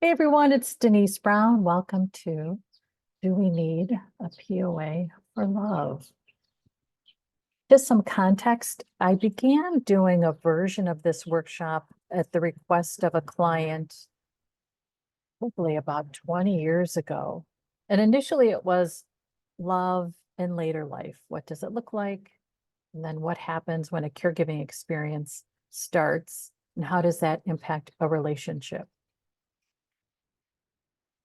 Hey everyone, it's Denise Brown. Welcome to Do We Need a POA for Love? Just some context, I began doing a version of this workshop at the request of a client hopefully about 20 years ago. And initially it was love in later life. What does it look like? And then what happens when a caregiving experience starts? And how does that impact a relationship?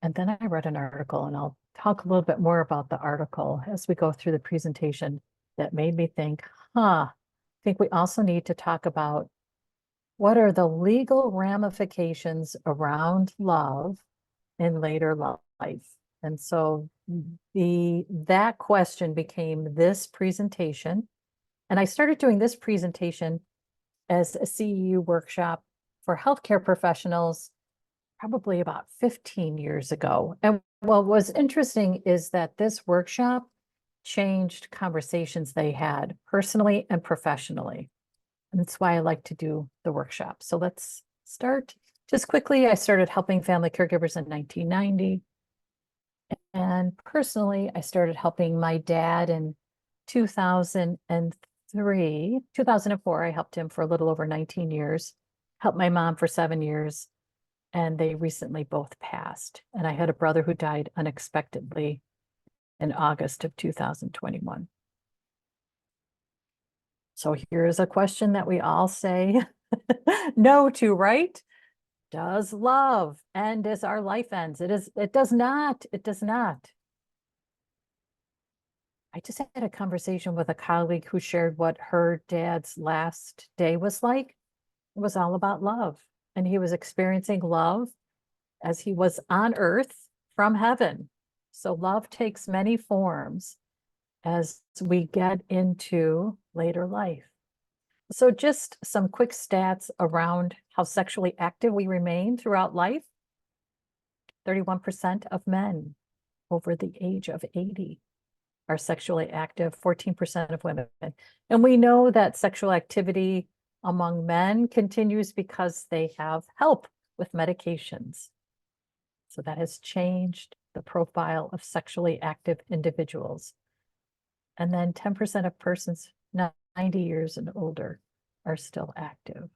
And then I read an article, and I'll talk a little bit more about the article as we go through the presentation, that made me think, I think we also need to talk about what are the legal ramifications around love in later life. And so that question became this presentation. And I started doing this presentation as a CEU workshop for healthcare professionals probably about 15 years ago. And what was interesting is that this workshop changed conversations they had personally and professionally. And that's why I like to do the workshop. So let's start just quickly. I started helping family caregivers in 1990. And personally, I started helping my dad in 2003. 2004, I helped him for a little over 19 years, helped my mom for 7 years, and they recently both passed. And I had a brother who died unexpectedly in August of 2021. So here's a question that we all say no to, right? Does love end as our life ends? It does not. It does not. I just had a conversation with a colleague who shared what her dad's last day was like. It was all about love. And he was experiencing love as he was on earth from heaven. So love takes many forms as we get into later life. So just some quick stats around how sexually active we remain throughout life. 31% of men over the age of 80 are sexually active, 14% of women. And we know that sexual activity among men continues because they have help with medications. So that has changed the profile of sexually active individuals. And then 10% of persons 90 years and older are still active.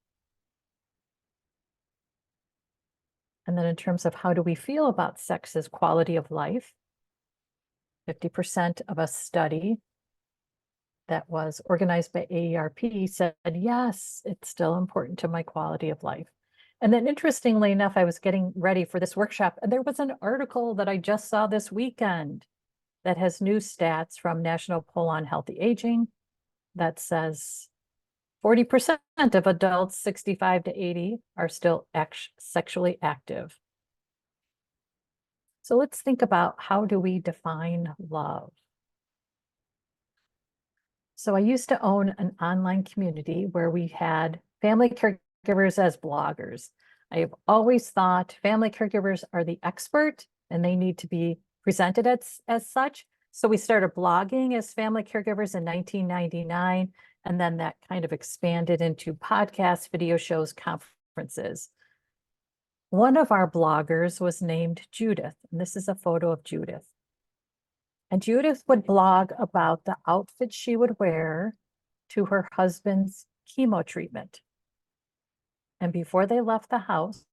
And then in terms of how do we feel about sex as quality of life, 50% of a study that was organized by AARP said, yes, it's still important to my quality of life. And then interestingly enough, I was getting ready for this workshop, and there was an article that I just saw this weekend that has new stats from National Poll on Healthy Aging that says 40% of adults 65 to 80 are still sexually active. So let's think about, how do we define love? So I used to own an online community where we had family caregivers as bloggers. I have always thought family caregivers are the expert and they need to be presented as such. So we started blogging as family caregivers in 1999, and then that kind of expanded into podcasts, video shows, conferences. One of our bloggers was named Judith, and this is a photo of Judith. And Judith would blog about the outfit she would wear to her husband's chemo treatment. And before they left the house,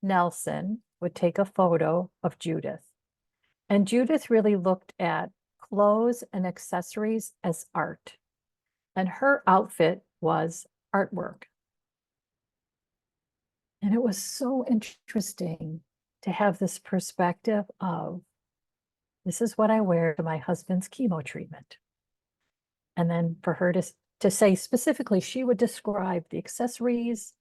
Nelson would take a photo of Judith. And Judith really looked at clothes and accessories as art. And her outfit was artwork. And it was so interesting to have this perspective of, this is what I wear to my husband's chemo treatment. And then for her to say specifically, she would describe the accessories,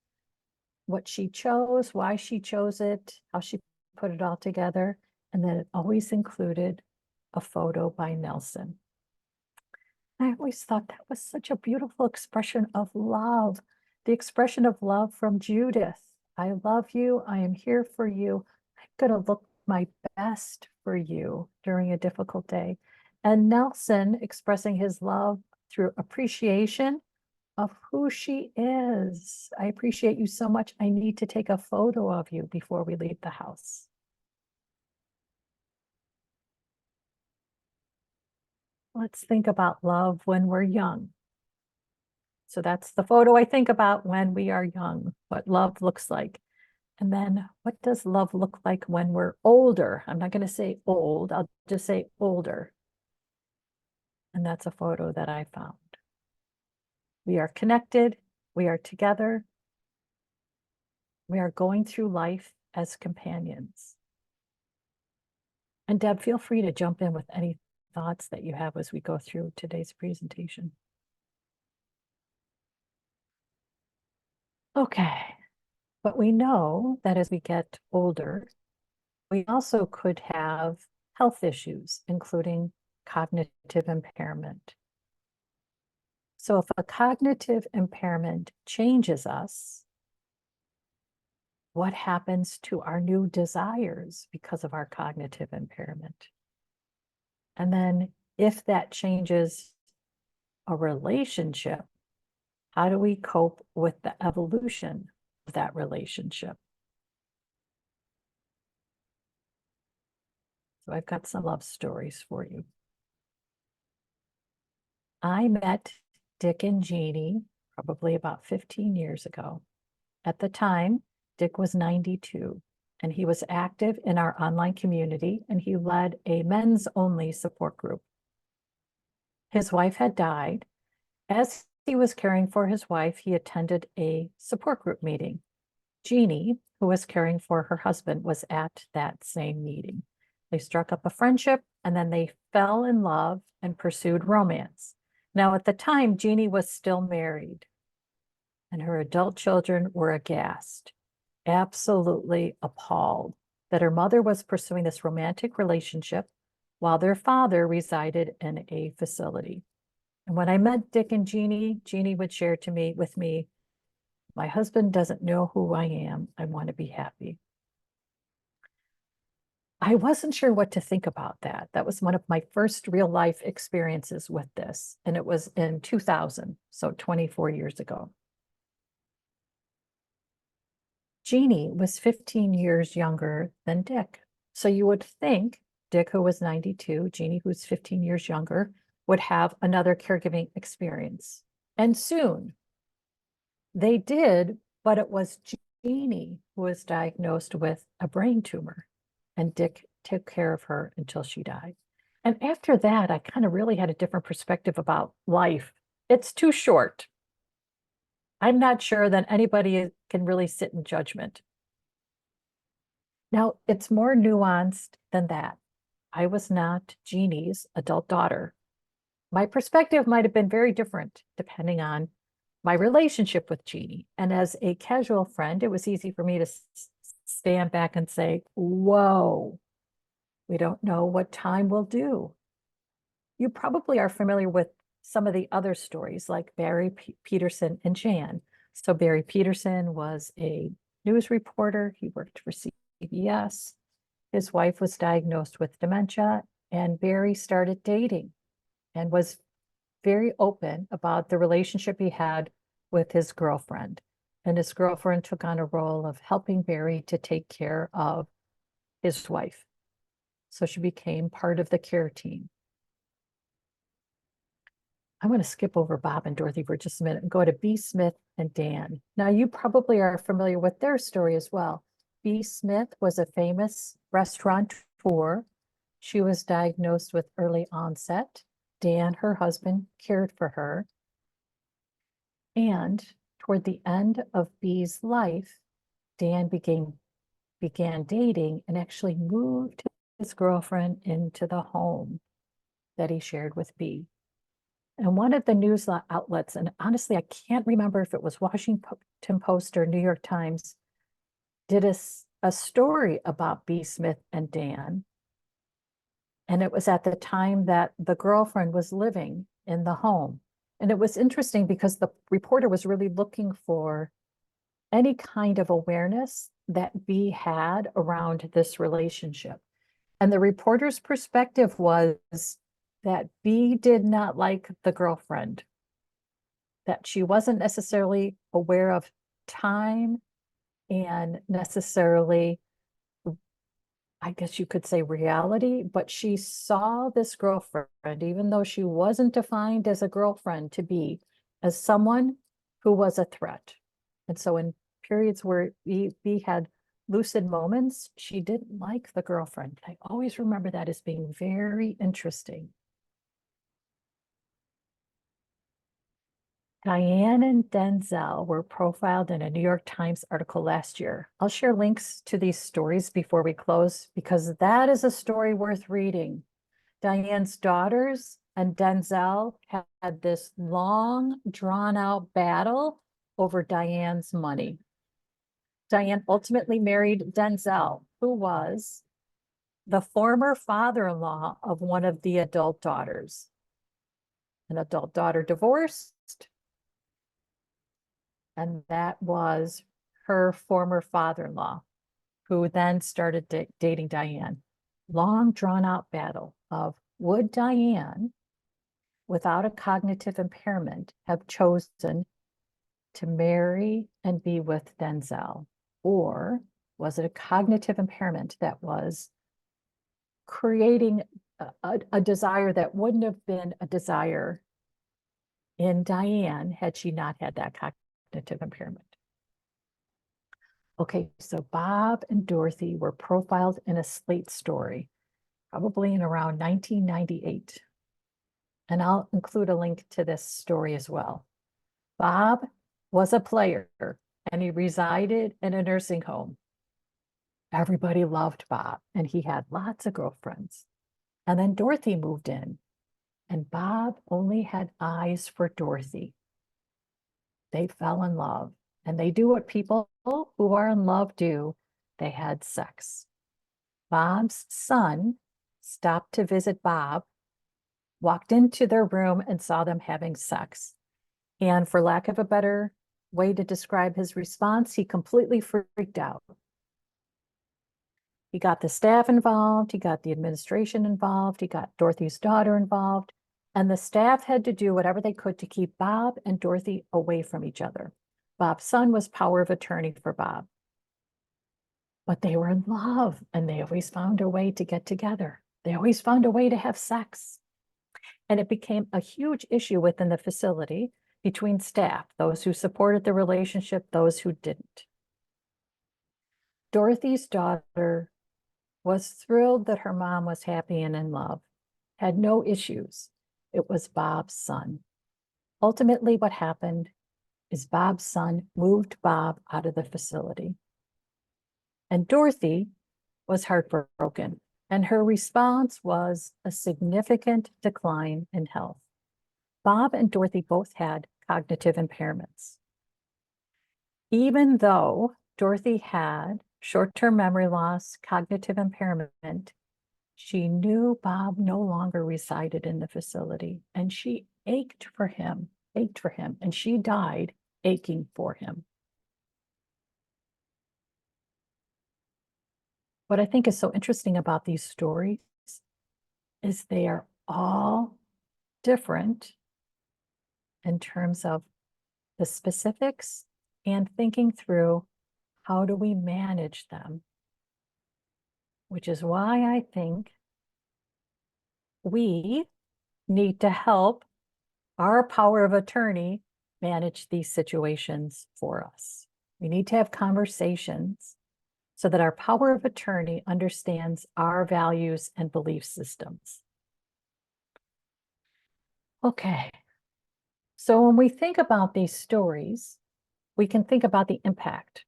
what she chose, why she chose it, how she put it all together. And then it always included a photo by Nelson. I always thought that was such a beautiful expression of love, the expression of love from Judith. I love you. I am here for you. I'm going to look my best for you during a difficult day. And Nelson expressing his love through appreciation of who she is. I appreciate you so much. I need to take a photo of you before we leave the house. Let's think about love when we're young. So that's the photo I think about when we are young, what love looks like. And then what does love look like when we're older? I'm not going to say old, I'll just say older. And that's a photo that I found. We are connected, we are together, we are going through life as companions. And Deb, feel free to jump in with any thoughts that you have as we go through today's presentation. Okay, but we know that as we get older, we also could have health issues, including cognitive impairment. So if a cognitive impairment changes us, what happens to our new desires because of our cognitive impairment? And then if that changes a relationship, how do we cope with the evolution of that relationship? So I've got some love stories for you. I met Dick and Jeannie probably about 15 years ago. At the time, Dick was 92 and he was active in our online community and he led a men's only support group. His wife had died. As he was caring for his wife, he attended a support group meeting. Jeannie, who was caring for her husband, was at that same meeting. They struck up a friendship and then they fell in love and pursued romance. Now, at the time, Jeannie was still married and her adult children were aghast, absolutely appalled that her mother was pursuing this romantic relationship while their father resided in a facility. And when I met Dick and Jeannie, Jeannie would share with me, my husband doesn't know who I am. I want to be happy. I wasn't sure what to think about that. That was one of my first real life experiences with this. And it was in 2000, so 24 years ago. Jeannie was 15 years younger than Dick. So you would think Dick, who was 92, Jeannie, who's 15 years younger, would have another caregiving experience. And soon they did, but it was Jeannie who was diagnosed with a brain tumor, and Dick took care of her until she died. And after that, I kind of really had a different perspective about life. It's too short. I'm not sure that anybody can really sit in judgment. Now, it's more nuanced than that. I was not Jeannie's adult daughter. My perspective might have been very different depending on my relationship with Jeannie. And as a casual friend, it was easy for me to stand back and say, whoa, we don't know what time will do. You probably are familiar with some of the other stories like Barry Peterson and Jan. So Barry Peterson was a news reporter. He worked for CBS. His wife was diagnosed with dementia, and Barry started dating and was very open about the relationship he had with his girlfriend. And his girlfriend took on a role of helping Barry to take care of his wife. So she became part of the care team. I want to skip over Bob and Dorothy for just a minute and go to B. Smith and Dan. Now, you probably are familiar with their story as well. B. Smith was a famous restaurateur. She was diagnosed with early onset. Dan, her husband, cared for her. And toward the end of B's life, Dan began dating and actually moved his girlfriend into the home that he shared with B. And one of the news outlets, and honestly, I can't remember if it was Washington Post or New York Times, did a story about B. Smith and Dan. And it was at the time that the girlfriend was living in the home. And it was interesting because the reporter was really looking for any kind of awareness that B had around this relationship. And the reporter's perspective was that B did not like the girlfriend. that she wasn't necessarily aware of time and necessarily, I guess you could say, reality, but she saw this girlfriend, even though she wasn't defined as a girlfriend to be, as someone who was a threat. And so in periods where B had lucid moments, she didn't like the girlfriend. I always remember that as being very interesting. Diane and Denzel were profiled in a New York Times article last year. I'll share links to these stories before we close because that is a story worth reading. Diane's daughters and Denzel had this long, drawn-out battle over Diane's money. Diane ultimately married Denzel, who was the former father-in-law of one of the adult daughters. An adult daughter divorced, and that was her former father-in-law, who then started dating Diane. Long drawn-out battle of would Diane, without a cognitive impairment, have chosen to marry and be with Denzel? Or was it a cognitive impairment that was creating a desire that wouldn't have been a desire in Diane had she not had that cognitive impairment? Okay, so Bob and Dorothy were profiled in a Slate story, probably in around 1998. And I'll include a link to this story as well. Bob was a player and he resided in a nursing home. Everybody loved Bob and he had lots of girlfriends. And then Dorothy moved in and Bob only had eyes for Dorothy. They fell in love and they do what people who are in love do. They had sex. Bob's son stopped to visit Bob, walked into their room and saw them having sex. And for lack of a better way to describe his response, he completely freaked out. He got the staff involved, he got the administration involved, he got Dorothy's daughter involved, and the staff had to do whatever they could to keep Bob and Dorothy away from each other. Bob's son was power of attorney for Bob. But they were in love and they always found a way to get together. They always found a way to have sex. And it became a huge issue within the facility between staff, those who supported the relationship, those who didn't. Dorothy's daughter was thrilled that her mom was happy and in love, had no issues. It was Bob's son. Ultimately, what happened is Bob's son moved Bob out of the facility. And Dorothy was heartbroken, and her response was a significant decline in health. Bob and Dorothy both had cognitive impairments. Even though Dorothy had short-term memory loss, cognitive impairment, she knew Bob no longer resided in the facility, and she ached for him, and she died aching for him. What I think is so interesting about these stories is they are all different in terms of the specifics and thinking through how do we manage them, which is why I think we need to help our power of attorney manage these situations for us. We need to have conversations so that our power of attorney understands our values and belief systems. Okay, so when we think about these stories, we can think about the impact.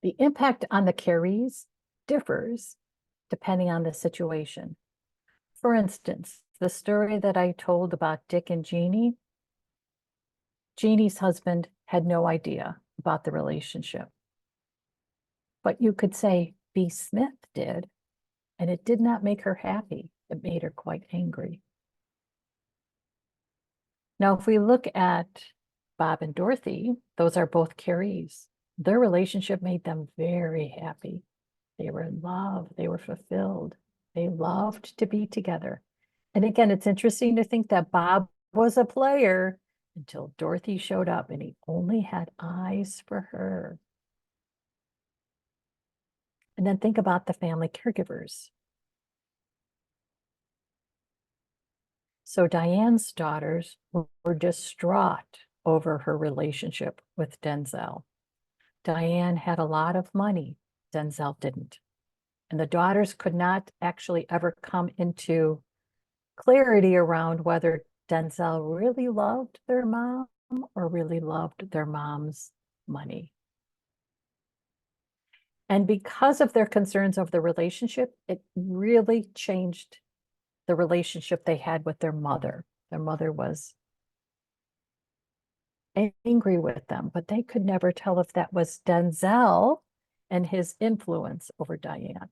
The impact on the carees differs depending on the situation. For instance, the story that I told about Dick and Jeannie, Jeannie's husband had no idea about the relationship. But you could say B. Smith did, and it did not make her happy. It made her quite angry. Now, if we look at Bob and Dorothy, those are both carees. Their relationship made them very happy. They were in love. They were fulfilled. They loved to be together. And again, it's interesting to think that Bob was a player until Dorothy showed up and he only had eyes for her. And then think about the family caregivers. So Diane's daughters were distraught over her relationship with Denzel. Diane had a lot of money, Denzel didn't. And the daughters could not actually ever come into clarity around whether Denzel really loved their mom or really loved their mom's money. And because of their concerns over the relationship, it really changed the relationship they had with their mother. Their mother was angry with them, but they could never tell if that was Denzel and his influence over Diane.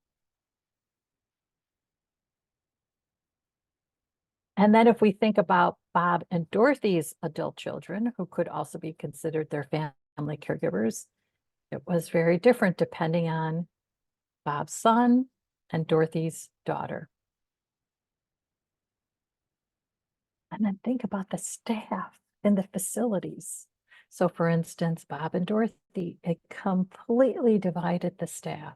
And then if we think about Bob and Dorothy's adult children, who could also be considered their family caregivers, it was very different depending on Bob's son and Dorothy's daughter. And then think about the staff in the facilities. So for instance, Bob and Dorothy, it completely divided the staff,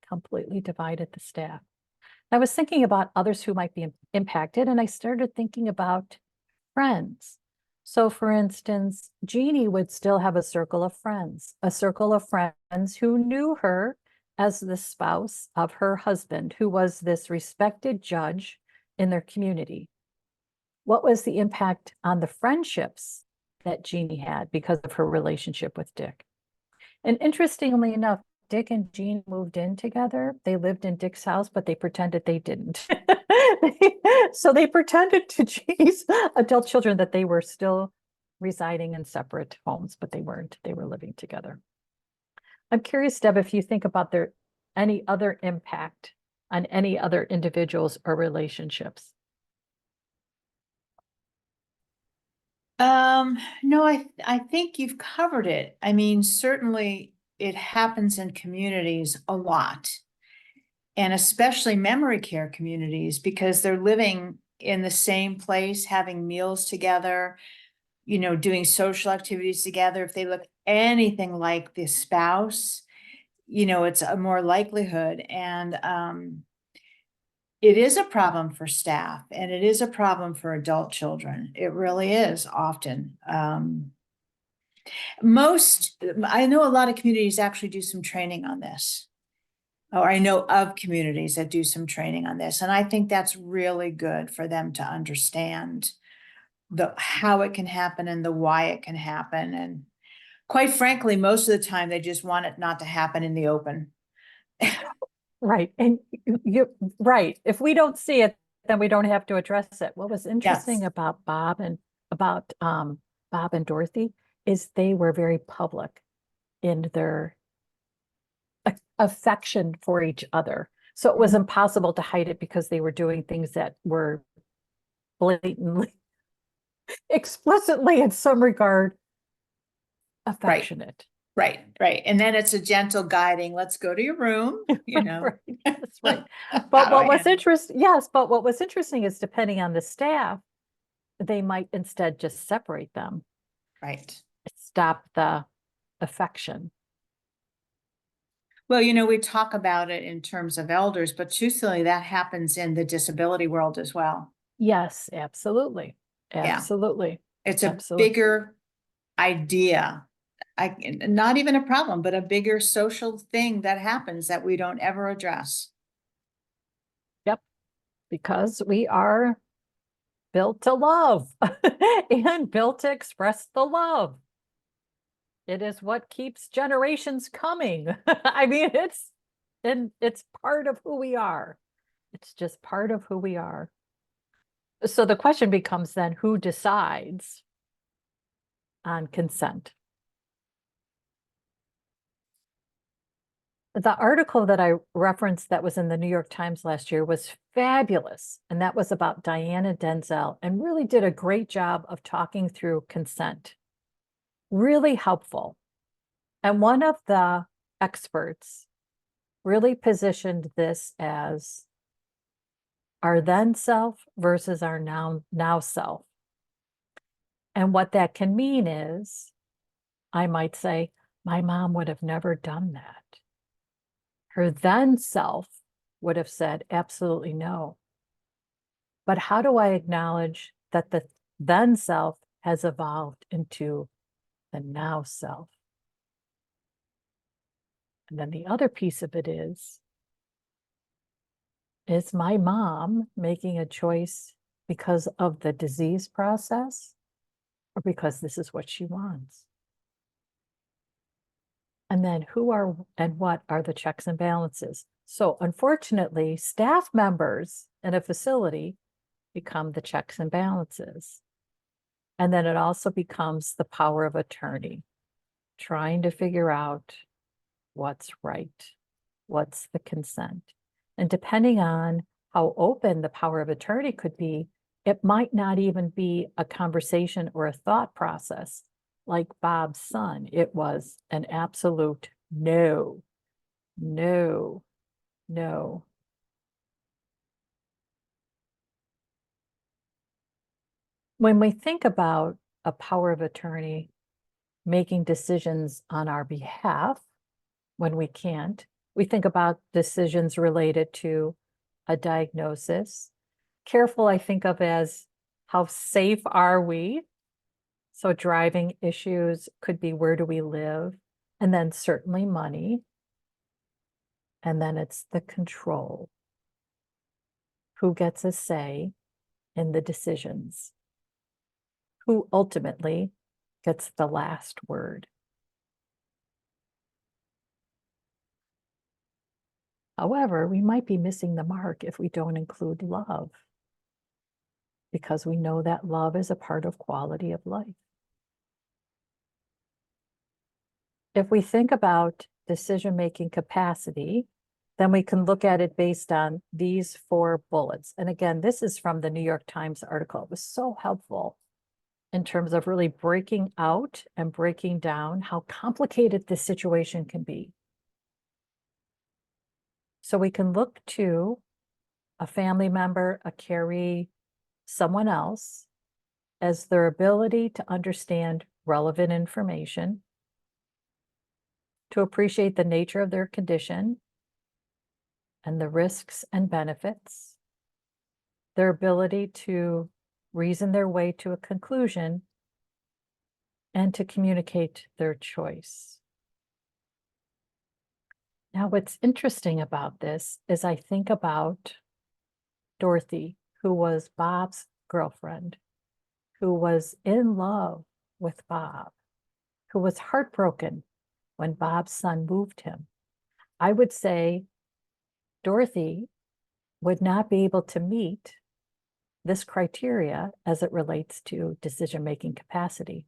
completely divided the staff. I was thinking about others who might be impacted, and I started thinking about friends. So for instance, Jeannie would still have a circle of friends who knew her as the spouse of her husband, who was this respected judge in their community. What was the impact on the friendships that Jeannie had because of her relationship with Dick? And interestingly enough, Dick and Jean moved in together. They lived in Dick's house, but they pretended they didn't. So they pretended to Jeannie's adult children that they were still residing in separate homes, but they weren't. They were living together. I'm curious, Deb, if you think about any other impact on any other individuals or relationships. No, I think you've covered it. I mean, certainly it happens in communities a lot, and especially memory care communities, because they're living in the same place, having meals together, doing social activities together. If they look anything like the spouse, it's a more likelihood. And it is a problem for staff, and it is a problem for adult children. It really is often. I know a lot of communities actually do some training on this, or I know of communities that do some training on this. And I think that's really good for them to understand how it can happen and the why it can happen. And quite frankly, most of the time they just want it not to happen in the open. Right. And right. If we don't see it, then we don't have to address it. What was interesting Yes. about Bob and Dorothy is they were very public in their affection for each other. So it was impossible to hide it because they were doing things that were blatantly, explicitly in some regard, affectionate. Right. And then it's a gentle guiding, let's go to your room, Right, that's right. How But do I what was handle it? interesting, yes, but what was interesting is depending on the staff, they might instead just separate them, Right. stop the affection. Well, we talk about it in terms of elders, but truthfully, that happens in the disability world as well. Yes, absolutely. Yeah. Absolutely. It's a Absolutely. bigger idea. Not even a problem, but a bigger social thing that happens that we don't ever address. Yep. Because we are built to love and built to express the love. It is what keeps generations coming. I mean, it's part of who we are. It's just part of who we are. So the question becomes then, who decides on consent? The article that I referenced that was in the New York Times last year was fabulous. And that was about Diana Denzel and really did a great job of talking through consent. Really helpful. And one of the experts really positioned this as our then self versus our now self. And what that can mean is, I might say, my mom would have never done that. Her then self would have said, absolutely no. But how do I acknowledge that the then self has evolved into the now self? And then the other piece of it is my mom making a choice because of the disease process or because this is what she wants? And then who are and what are the checks and balances? So unfortunately, staff members in a facility become the checks and balances. And then it also becomes the power of attorney, trying to figure out what's right, what's the consent. And depending on how open the power of attorney could be, it might not even be a conversation or a thought process. Like Bob's son, it was an absolute no, no, no. When we think about a power of attorney making decisions on our behalf, when we can't, we think about decisions related to a diagnosis. Careful, I think of as how safe are we? So driving issues could be where do we live? And then certainly money. And then it's the control. Who gets a say in the decisions? Who ultimately gets the last word? However, we might be missing the mark if we don't include love, because we know that love is a part of quality of life. If we think about decision-making capacity, then we can look at it based on these 4 bullets. And again, this is from the New York Times article. It was so helpful in terms of really breaking out and breaking down how complicated this situation can be. So we can look to a family member, a caree, someone else, as their ability to understand relevant information, to appreciate the nature of their condition and the risks and benefits, their ability to reason their way to a conclusion, and to communicate their choice. Now, what's interesting about this is I think about Dorothy, who was Bob's girlfriend, who was in love with Bob, who was heartbroken when Bob's son moved him. I would say Dorothy would not be able to meet this criteria as it relates to decision-making capacity.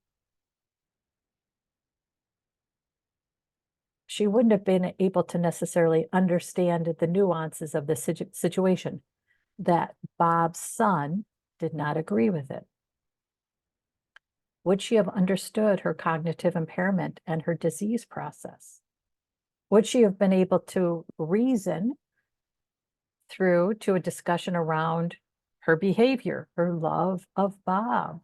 She wouldn't have been able to necessarily understand the nuances of the situation, that Bob's son did not agree with it. Would she have understood her cognitive impairment and her disease process? Would she have been able to reason through to a discussion around her behavior, her love of Bob?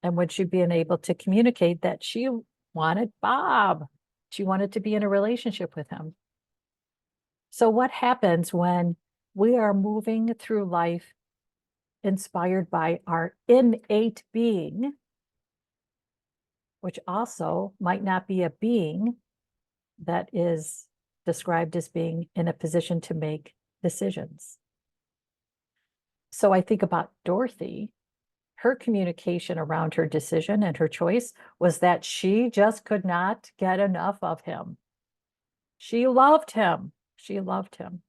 And would she be able to communicate that she wanted Bob? She wanted to be in a relationship with him. So what happens when we are moving through life inspired by our innate being, which also might not be a being that is described as being in a position to make decisions? So I think about Dorothy. Her communication around her decision and her choice was that she just could not get enough of him. She loved him. She loved him.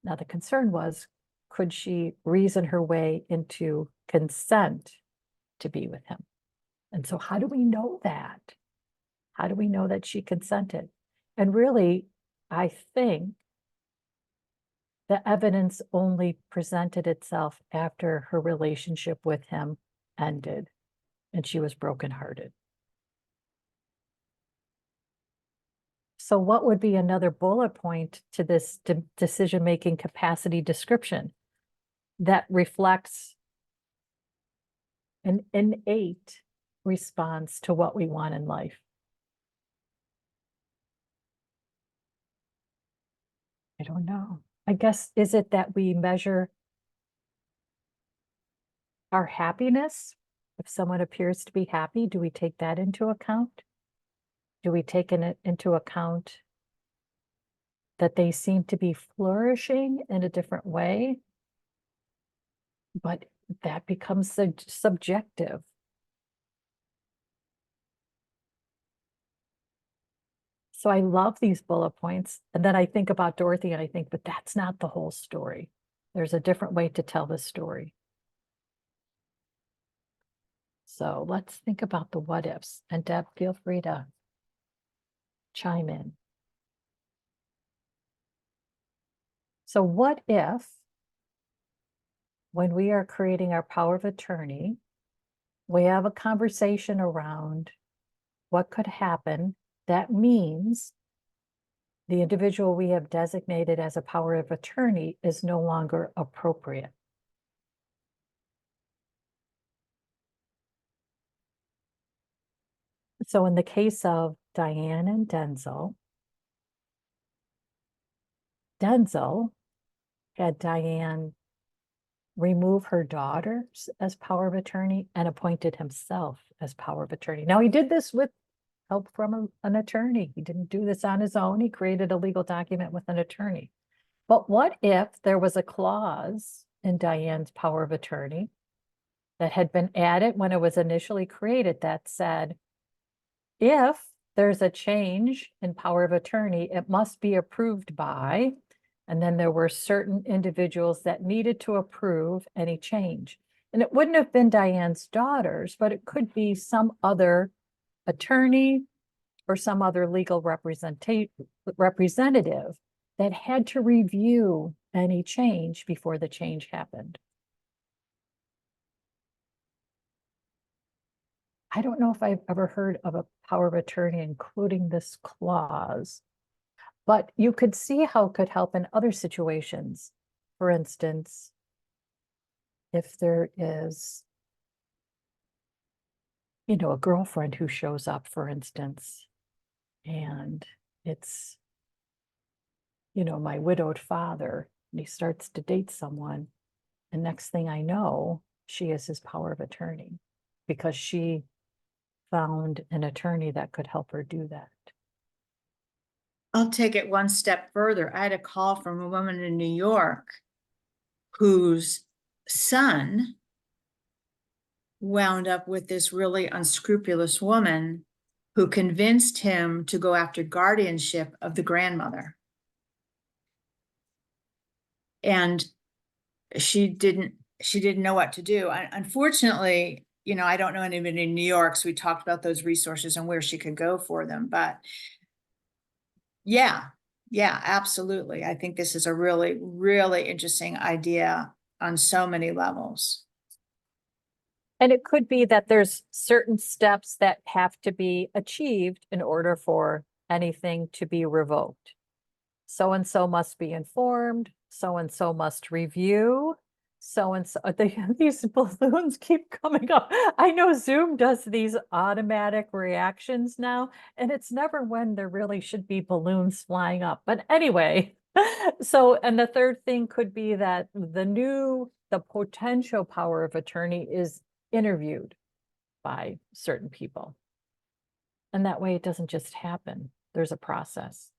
Now, the concern was, could she reason her way into consent to be with him? And so how do we know that? How do we know that she consented? And really, I think the evidence only presented itself after her relationship with him ended and she was brokenhearted. So what would be another bullet point to this decision-making capacity description that reflects an innate response to what we want in life? I don't know. I guess, is it that we measure our happiness? If someone appears to be happy, do we take that into account? Do we take into account that they seem to be flourishing in a different way? But that becomes subjective. So I love these bullet points. And then I think about Dorothy and I think, but that's not the whole story. There's a different way to tell the story. So let's think about the what ifs. And Deb, feel free to chime in. So what if, when we are creating our power of attorney, we have a conversation around what could happen? That means the individual we have designated as a power of attorney is no longer appropriate. So in the case of Diane and Denzel had Diane remove her daughters as power of attorney and appointed himself as power of attorney. Now, he did this with help from an attorney. He didn't do this on his own. He created a legal document with an attorney. But what if there was a clause in Diane's power of attorney that had been added when it was initially created that said, if there's a change in power of attorney, it must be approved by, and then there were certain individuals that needed to approve any change. And it wouldn't have been Diane's daughters, but it could be some other attorney or some other legal representative that had to review any change before the change happened. I don't know if I've ever heard of a power of attorney including this clause, but you could see how it could help in other situations. For instance, if there is, a girlfriend who shows up, for instance, and it's, my widowed father, and he starts to date someone, and next thing I know, she is his power of attorney because she found an attorney that could help her do that. I'll take it one step further. I had a call from a woman in New York whose son wound up with this really unscrupulous woman who convinced him to go after guardianship of the grandmother. And she didn't know what to do. Unfortunately, I don't know anybody in New York, so we talked about those resources and where she could go for them. But yeah, absolutely. I think this is a really, really interesting idea on so many levels. And it could be that there's certain steps that have to be achieved in order for anything to be revoked. So-and-so must be informed, so-and-so must review, so-and-so, these balloons keep coming up. I know Zoom does these automatic reactions now, and it's never when there really should be balloons flying up. But anyway, so, and the third thing could be that the potential power of attorney is interviewed by certain people. And that way it doesn't just happen. There's a process.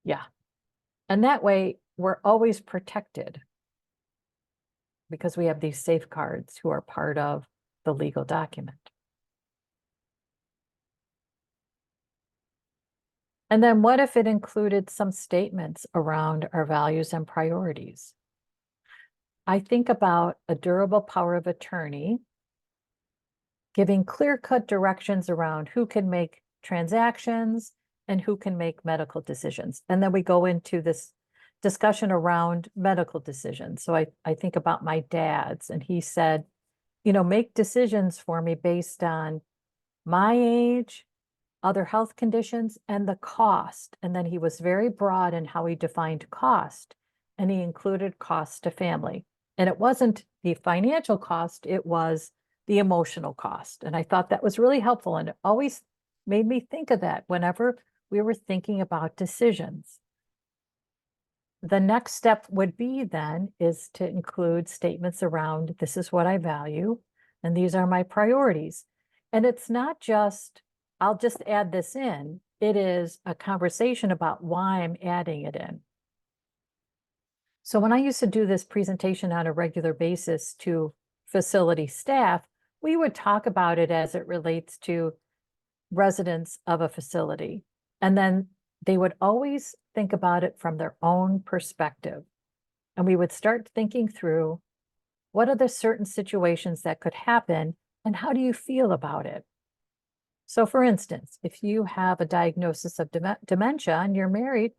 Yeah. And that way we're always protected because we have these safeguards who are part of the legal document. And then what if it included some statements around our values and priorities? I think about a durable power of attorney giving clear-cut directions around who can make transactions and who can make medical decisions. And then we go into this discussion around medical decisions. So I think about my dad's, and he said, make decisions for me based on my age, other health conditions, and the cost. And then he was very broad in how he defined cost. and he included costs to family. And it wasn't the financial cost, it was the emotional cost. And I thought that was really helpful. And it always made me think of that whenever we were thinking about decisions. The next step would be then is to include statements around this is what I value and these are my priorities. And it's not just, I'll just add this in. It is a conversation about why I'm adding it in. So when I used to do this presentation on a regular basis to facility staff, we would talk about it as it relates to residents of a facility. And then they would always think about it from their own perspective. And we would start thinking through what are the certain situations that could happen and how do you feel about it? So for instance, if you have a diagnosis of dementia and you're married,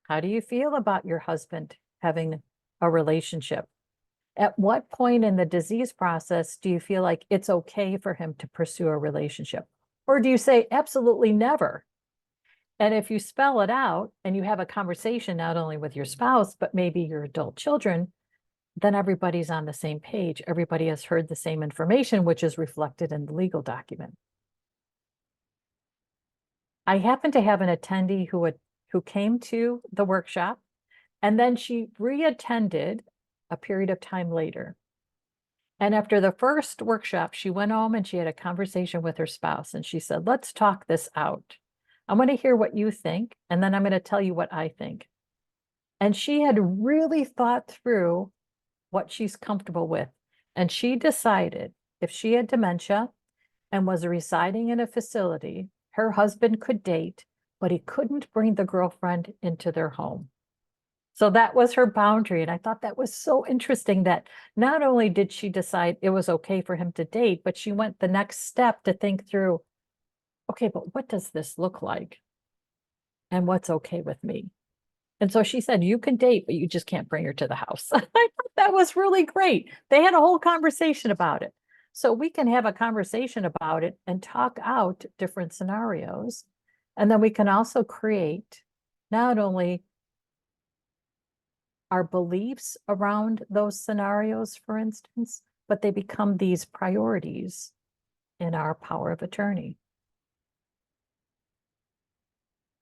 how do you feel about your husband having a relationship? At what point in the disease process do you feel like it's okay for him to pursue a relationship? Or do you say absolutely never? And if you spell it out and you have a conversation not only with your spouse, but maybe your adult children, then everybody's on the same page. Everybody has heard the same information, which is reflected in the legal document. I happen to have an attendee who came to the workshop, and then she reattended a period of time later. And after the first workshop, she went home and she had a conversation with her spouse, and she said, let's talk this out. I'm going to hear what you think, and then I'm going to tell you what I think. And she had really thought through what she's comfortable with. And she decided if she had dementia and was residing in a facility, her husband could date, but he couldn't bring the girlfriend into their home. So that was her boundary. And I thought that was so interesting that not only did she decide it was okay for him to date, but she went the next step to think through, okay, but what does this look like? And what's okay with me? And so she said, you can date, but you just can't bring her to the house. I thought that was really great. They had a whole conversation about it. So we can have a conversation about it and talk out different scenarios. And then we can also create not only our beliefs around those scenarios, for instance, but they become these priorities in our power of attorney.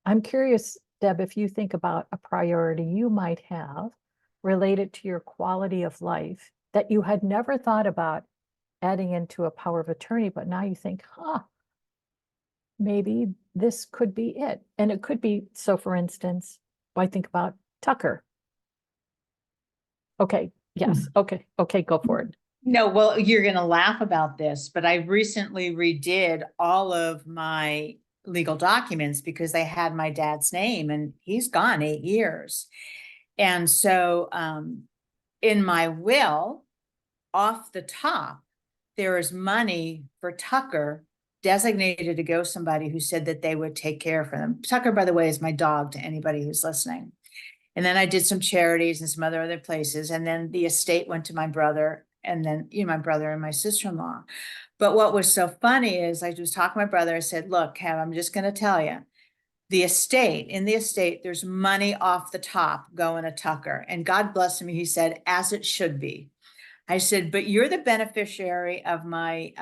I'm curious, Deb, if you think about a priority you might have related to your quality of life that you had never thought about adding into a power of attorney, but now you think, maybe this could be it. And it could be, so for instance, I think about Tucker. Okay, yes, okay, go for it. No, well, you're going to laugh about this, but I recently redid all of my legal documents because they had my dad's name and he's gone 8 years. And so in my will, off the top, there is money for Tucker designated to go somebody who said that they would take care of them. Tucker, by the way, is my dog to anybody who's listening. And then I did some charities and some other places. And then the estate went to my brother and then, my brother and my sister-in-law. But what was so funny is I was talking to my brother. I said, look, Kev, I'm just going to tell you, in the estate, there's money off the top going to Tucker. And God bless him. He said, as it should be. I said, but you're the beneficiary of my,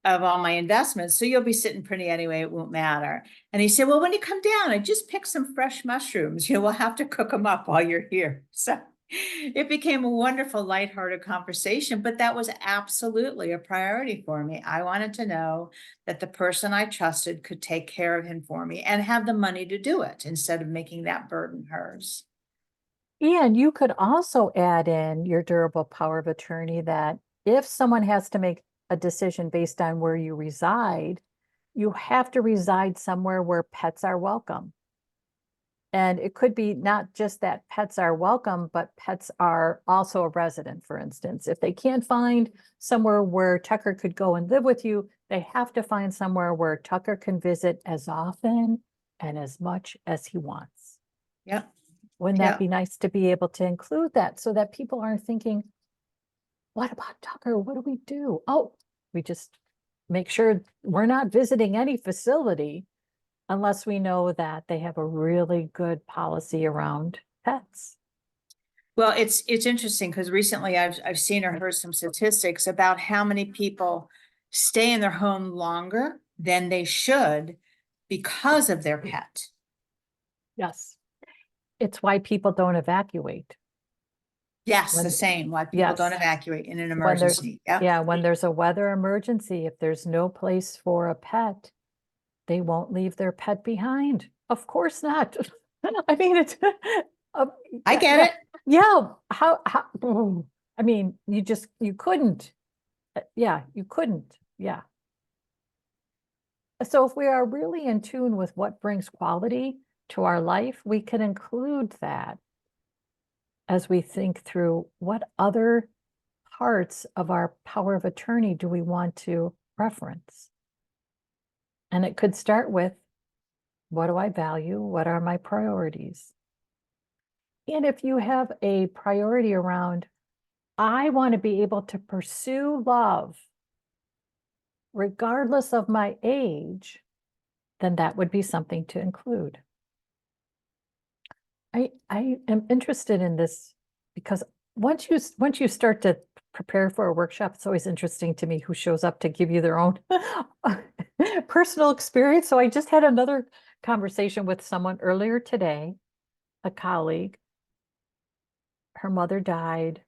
of all my investments. So you'll be sitting pretty anyway. It won't matter. And he said, well, when you come down, I just picked some fresh mushrooms. We'll have to cook them up while you're here. So it became a wonderful, lighthearted conversation, but that was absolutely a priority for me. I wanted to know that the person I trusted could take care of him for me and have the money to do it instead of making that burden hers. And you could also add in your durable power of attorney that if someone has to make a decision based on where you reside, you have to reside somewhere where pets are welcome. And it could be not just that pets are welcome, but pets are also a resident, for instance. If they can't find somewhere where Tucker could go and live with you, they have to find somewhere where Tucker can visit as often and as much as he wants. Yep. Wouldn't that be nice to be able to include that so that people aren't thinking, what about Tucker? What do we do? Oh, we just make sure we're not visiting any facility unless we know that they have a really good policy around pets. Well, it's interesting because recently I've seen or heard some statistics about how many people stay in their home longer than they should because of their pet. Yes. It's why people don't evacuate. Yes, the When, same, why people don't yes, evacuate in an when there's, emergency. Yeah. yeah, when there's a weather emergency, if there's no place for a pet, they won't leave their pet behind. Of course not. I mean, it's, uh, I yeah, get yeah, it. yeah. I mean, you couldn't. Yeah, you couldn't. Yeah. So if we are really in tune with what brings quality to our life, we can include that as we think through what other parts of our power of attorney do we want to reference. And it could start with, what do I value? What are my priorities? And if you have a priority around, I want to be able to pursue love regardless of my age, then that would be something to include. I am interested in this because once you start to prepare for a workshop, it's always interesting to me who shows up to give you their own personal experience. So I just had another conversation with someone earlier today, a colleague. Her mother died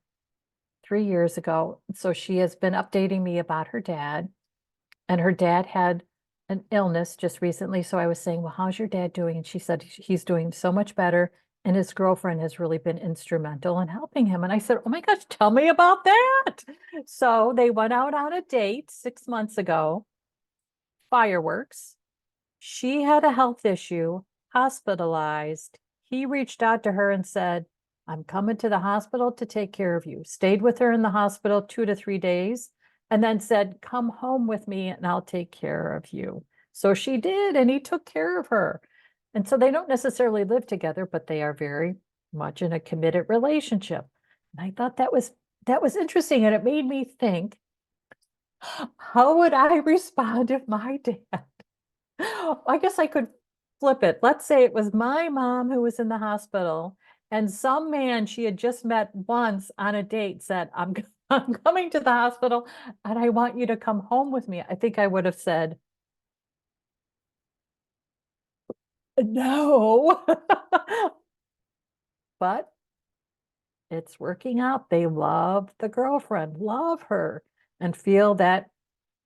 3 years ago. So she has been updating me about her dad. And her dad had an illness just recently. So I was saying, well, how's your dad doing? And she said he's doing so much better. And his girlfriend has really been instrumental in helping him. And I said, oh my gosh, tell me about that. So they went out on a date 6 months ago, fireworks. She had a health issue, hospitalized. He reached out to her and said, I'm coming to the hospital to take care of you. Stayed with her in the hospital 2 to 3 days and then said, come home with me and I'll take care of you. So she did, and he took care of her. And so they don't necessarily live together, but they are very much in a committed relationship. And I thought that was interesting. And it made me think, how would I respond if my dad I guess I could flip it. Let's say it was my mom who was in the hospital and some man she had just met once on a date said, I'm coming to the hospital and I want you to come home with me. I think I would have said, no. But it's working out. They love the girlfriend, love her, and feel that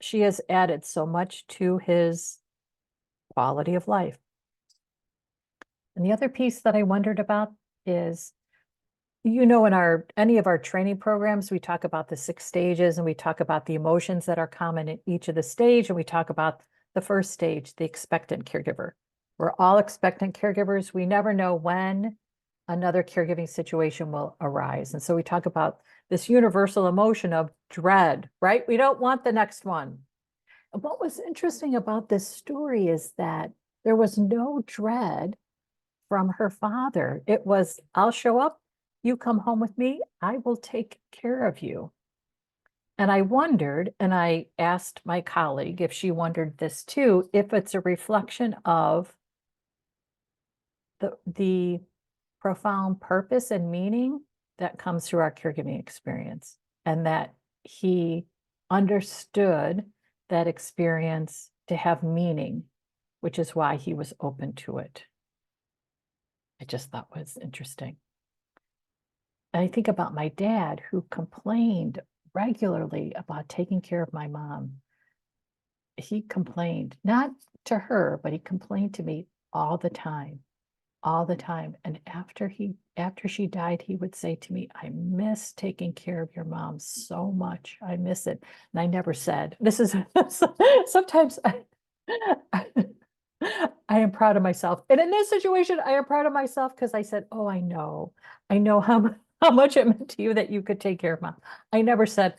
she has added so much to his quality of life. And the other piece that I wondered about is, in any of our training programs, we talk about the 6 stages and we talk about the emotions that are common in each of the stage. And we talk about the first stage, the expectant caregiver. We're all expectant caregivers. We never know when another caregiving situation will arise. And so we talk about this universal emotion of dread, right? We don't want the next one. And what was interesting about this story is that there was no dread from her father. It was, I'll show up, you come home with me, I will take care of you. And I wondered, and I asked my colleague if she wondered this too, if it's a reflection of the profound purpose and meaning that comes through our caregiving experience, and that he understood that experience to have meaning, which is why he was open to it. I just thought was interesting. And I think about my dad who complained regularly about taking care of my mom. He complained, not to her, but he complained to me all the time, all the time. And after she died, he would say to me, I miss taking care of your mom so much. I miss it. And I never said, this is sometimes I am proud of myself. And in this situation, I am proud of myself because I said, oh, I know how much it meant to you that you could take care of mom. I never said,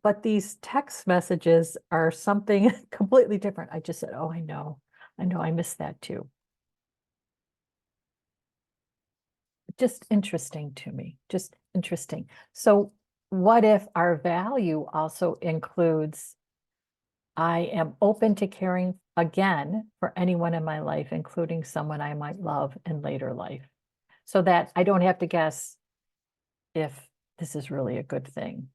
but these text messages are something completely different. I just said, oh, I miss that too. Just interesting to me, just interesting. So what if our value also includes, I am open to caring again for anyone in my life, including someone I might love in later life, so that I don't have to guess, if this is really a good thing.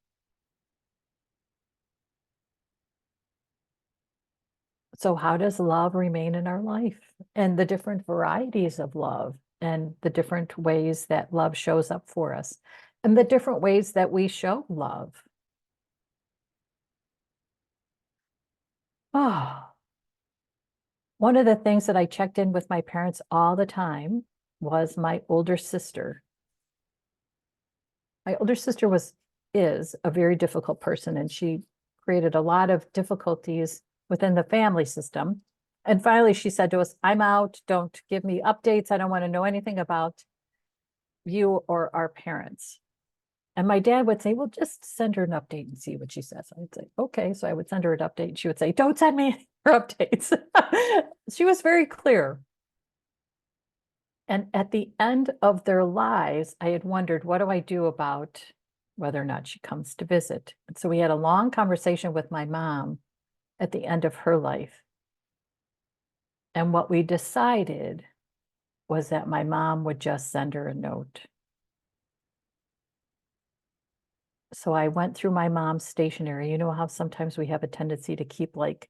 So how does love remain in our life, and the different varieties of love, and the different ways that love shows up for us, and the different ways that we show love? Oh, one of the things that I checked in with my parents all the time was my older sister. My older sister is a very difficult person, and she created a lot of difficulties within the family system. And finally, she said to us, "I'm out. Don't give me updates. I don't want to know anything about you or our parents." And my dad would say, "Well, just send her an update and see what she says." I'd say, "Okay." So I would send her an update, and she would say, "Don't send me her updates." She was very clear. And at the end of their lives, I had wondered, what do I do about whether or not she comes to visit? And so we had a long conversation with my mom at the end of her life. And what we decided was that my mom would just send her a note. So I went through my mom's stationery. You know how sometimes we have a tendency to keep like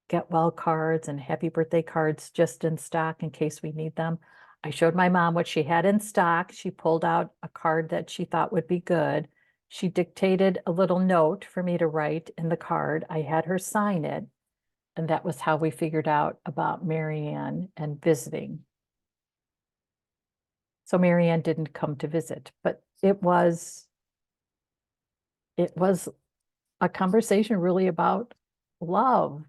get well cards and happy birthday cards just in stock in case we need them. I showed my mom what she had in stock. She pulled out a card that she thought would be good. She dictated a little note for me to write in the card. I had her sign it. And that was how we figured out about Marianne and visiting. So Marianne didn't come to visit, but it was a conversation really about love.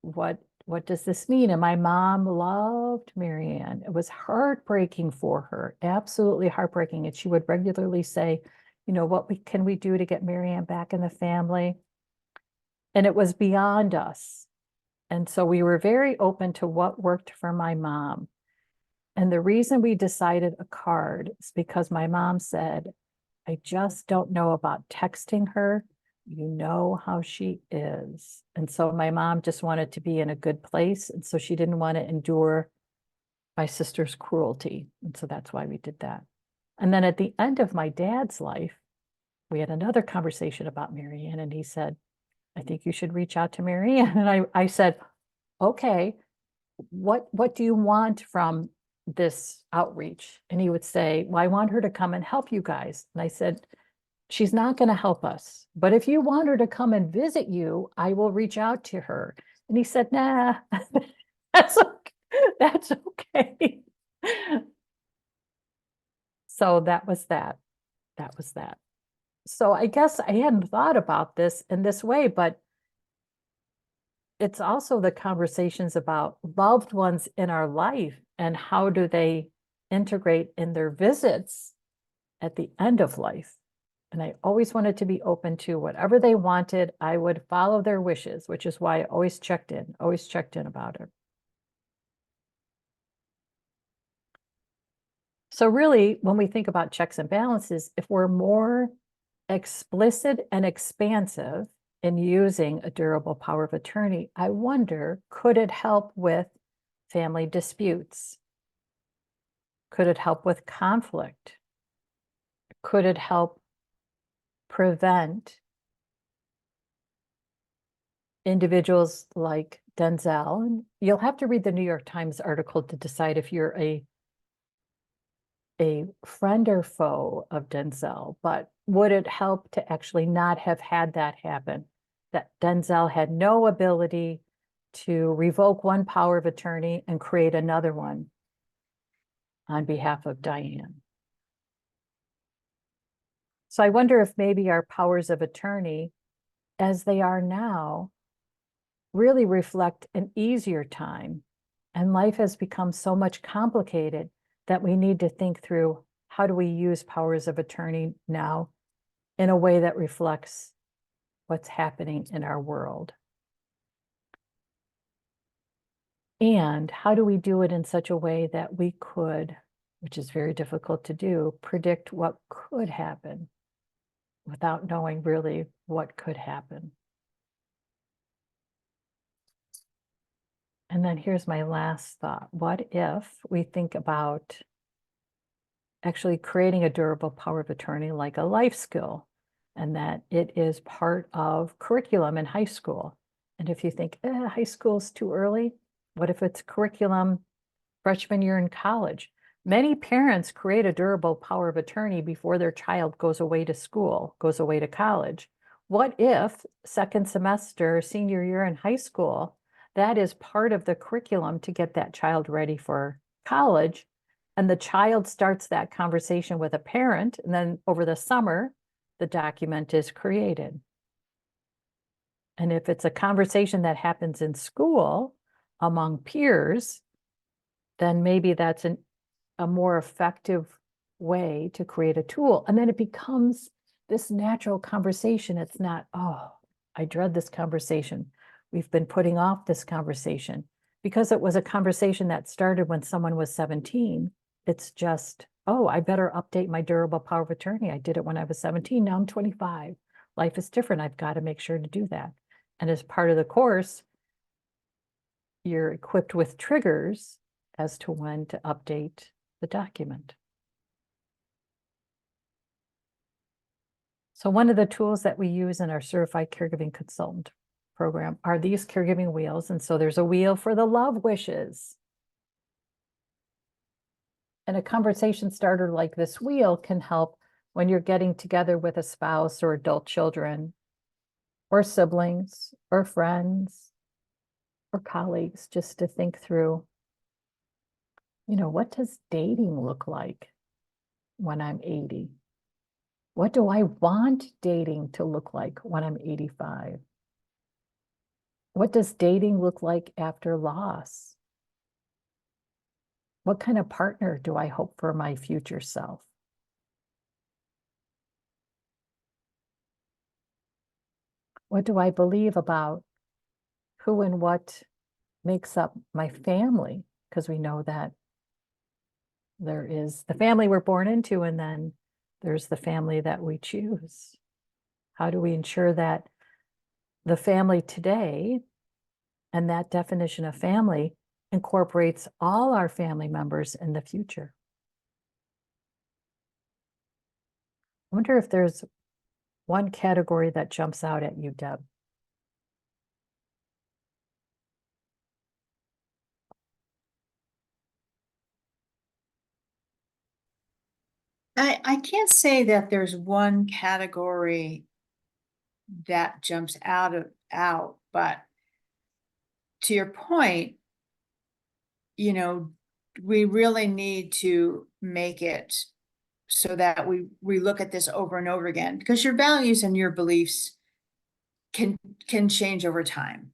What does this mean? And my mom loved Marianne. It was heartbreaking for her, absolutely heartbreaking. And she would regularly say, what can we do to get Marianne back in the family? And it was beyond us. And so we were very open to what worked for my mom. And the reason we decided a card is because my mom said, "I just don't know about texting her. You know how she is." And so my mom just wanted to be in a good place. And so she didn't want to endure my sister's cruelty. And so that's why we did that. And then at the end of my dad's life, we had another conversation about Marianne. And he said, "I think you should reach out to Marianne." And I said, "Okay, what do you want from this outreach?" And he would say, "Well, I want her to come and help you guys." And I said, "She's not going to help us, but if you want her to come and visit you, I will reach out to her." And he said, "Nah, that's okay. That's okay." So that was that. That was that. So I guess I hadn't thought about this in this way, but it's also the conversations about loved ones in our life and how do they integrate in their visits at the end of life. And I always wanted to be open to whatever they wanted. I would follow their wishes, which is why I always checked in about it. So really, when we think about checks and balances, if we're more explicit and expansive in using a durable power of attorney, I wonder, could it help with family disputes? Could it help with conflict? Could it help prevent individuals like Denzel? And you'll have to read the New York Times article to decide if you're a friend or foe of Denzel, but would it help to actually not have had that happen? That Denzel had no ability to revoke one power of attorney and create another one on behalf of Diane. So I wonder if maybe our powers of attorney, as they are now, really reflect an easier time. And life has become so much complicated that we need to think through, how do we use powers of attorney now in a way that reflects what's happening in our world? And how do we do it in such a way that we could, which is very difficult to do, predict what could happen without knowing really what could happen? And then here's my last thought. What if we think about actually creating a durable power of attorney like a life skill, and that it is part of curriculum in high school. And if you think, high school's too early, what if it's curriculum freshman year in college? Many parents create a durable power of attorney before their child goes away to school, goes away to college. What if second semester, senior year in high school, that is part of the curriculum to get that child ready for college? And the child starts that conversation with a parent, and then over the summer, the document is created. And if it's a conversation that happens in school among peers, then maybe that's a more effective way to create a tool. And then it becomes this natural conversation. It's not, oh, I dread this conversation. We've been putting off this conversation because it was a conversation that started when someone was 17. It's just, oh, I better update my durable power of attorney. I did it when I was 17. Now I'm 25. Life is different. I've got to make sure to do that. And as part of the course, you're equipped with triggers as to when to update the document. So one of the tools that we use in our certified caregiving consultant program are these caregiving wheels. And so there's a wheel for the love wishes. And a conversation starter like this wheel can help when you're getting together with a spouse or adult children or siblings or friends or colleagues, just to think through, what does dating look like when I'm 80? What do I want dating to look like when I'm 85? What does dating look like after loss? What kind of partner do I hope for my future self? What do I believe about who and what makes up my family? Because we know that there is the family we're born into, and then there's the family that we choose. How do we ensure that the family today and that definition of family incorporates all our family members in the future? I wonder if there's one category that jumps out at you, Deb. I can't say that there's one category that jumps out, but to your point, we really need to make it so that we look at this over and over again, because your values and your beliefs can change over time,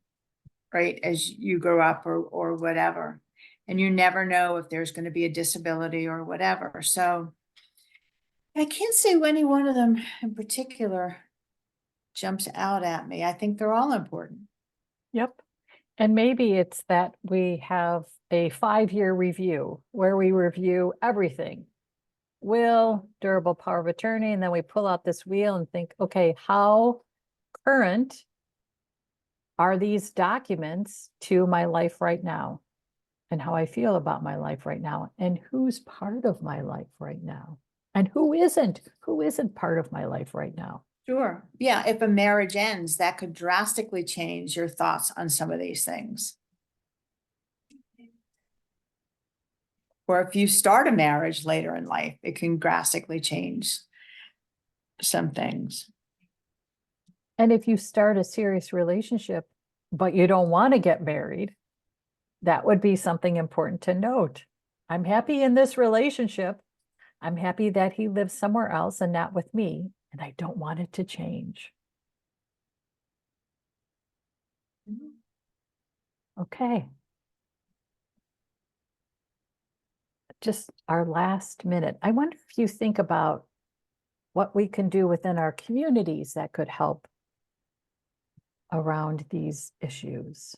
right? As you grow up or whatever, and you never know if there's going to be a disability or whatever. So I can't say any one of them in particular jumps out at me. I think they're all important. Yep. And maybe it's that we have a 5-year review where we review everything. Will, durable power of attorney, and then we pull out this wheel and think, okay, how current are these documents to my life right now and how I feel about my life right now and who's part of my life right now and who isn't part of my life right now. Sure. Yeah. If a marriage ends, that could drastically change your thoughts on some of these things. Or if you start a marriage later in life, it can drastically change some things. And if you start a serious relationship, but you don't want to get married, that would be something important to note. I'm happy in this relationship. I'm happy that he lives somewhere else and not with me, and I don't want it to change. Okay. Just our last minute. I wonder if you think about what we can do within our communities that could help around these issues.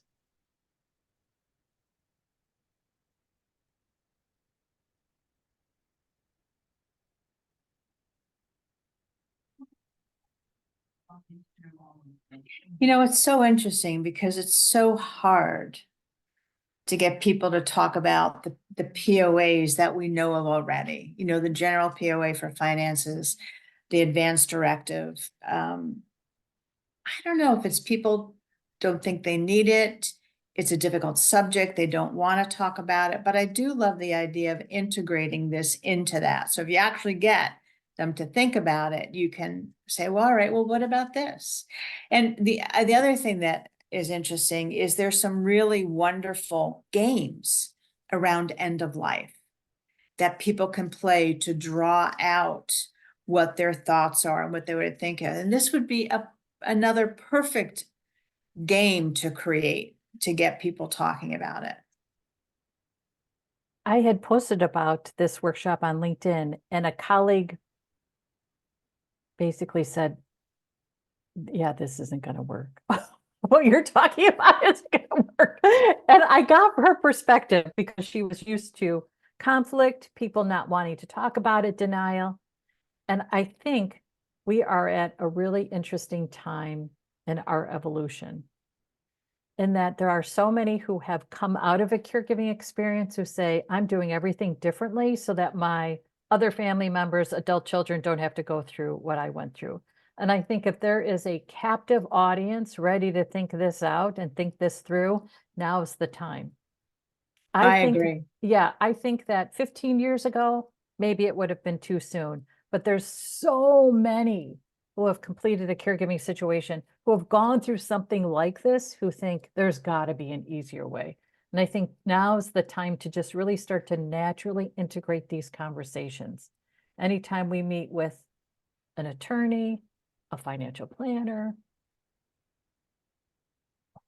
It's so interesting because it's so hard to get people to talk about the POAs that we know of already, you know, the general POA for finances, the advanced directive. I don't know if it's people don't think they need it. It's a difficult subject. They don't want to talk about it, but I do love the idea of integrating this into that. So if you actually get them to think about it, you can say, well, all right, well, what about this? And the other thing that is interesting is there's some really wonderful games around end of life that people can play to draw out what their thoughts are and what they would think of. And this would be another perfect game to create to get people talking about it. I had posted about this workshop on LinkedIn, and a colleague basically said, yeah, this isn't going to work. What you're talking about isn't going to work. And I got her perspective because she was used to conflict, people not wanting to talk about it, denial. And I think we are at a really interesting time in our evolution, in that there are so many who have come out of a caregiving experience who say, I'm doing everything differently so that my other family members, adult children, don't have to go through what I went through. And I think if there is a captive audience ready to think this out and think this through, now's the time. I think, agree. yeah, I think that 15 years ago, maybe it would have been too soon, but there's so many who have completed a caregiving situation, who have gone through something like this, who think there's got to be an easier way. And I think now's the time to just really start to naturally integrate these conversations. Anytime we meet with an attorney, a financial planner,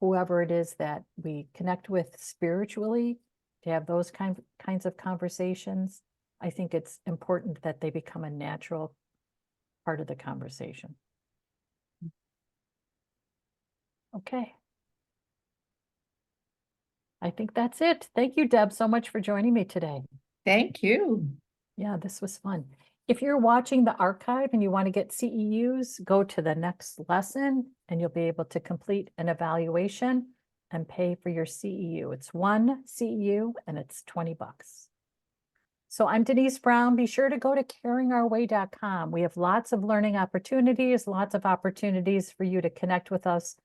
whoever it is that we connect with spiritually, to have those kinds of conversations, I think it's important that they become a natural part of the conversation. Okay. I think that's it. Thank you, Deb, so much for joining me today. Thank you. Yeah, this was fun. If you're watching the archive and you want to get CEUs, go to the next lesson and you'll be able to complete an evaluation and pay for your CEU. It's one CEU and it's $20. So I'm Denise Brown. Be sure to go to caringourway.com. We have lots of learning opportunities, lots of opportunities for you to connect with us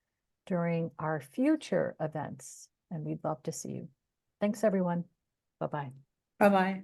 during our future events. And we'd love to see you. Thanks, everyone. Bye-bye. Bye-bye.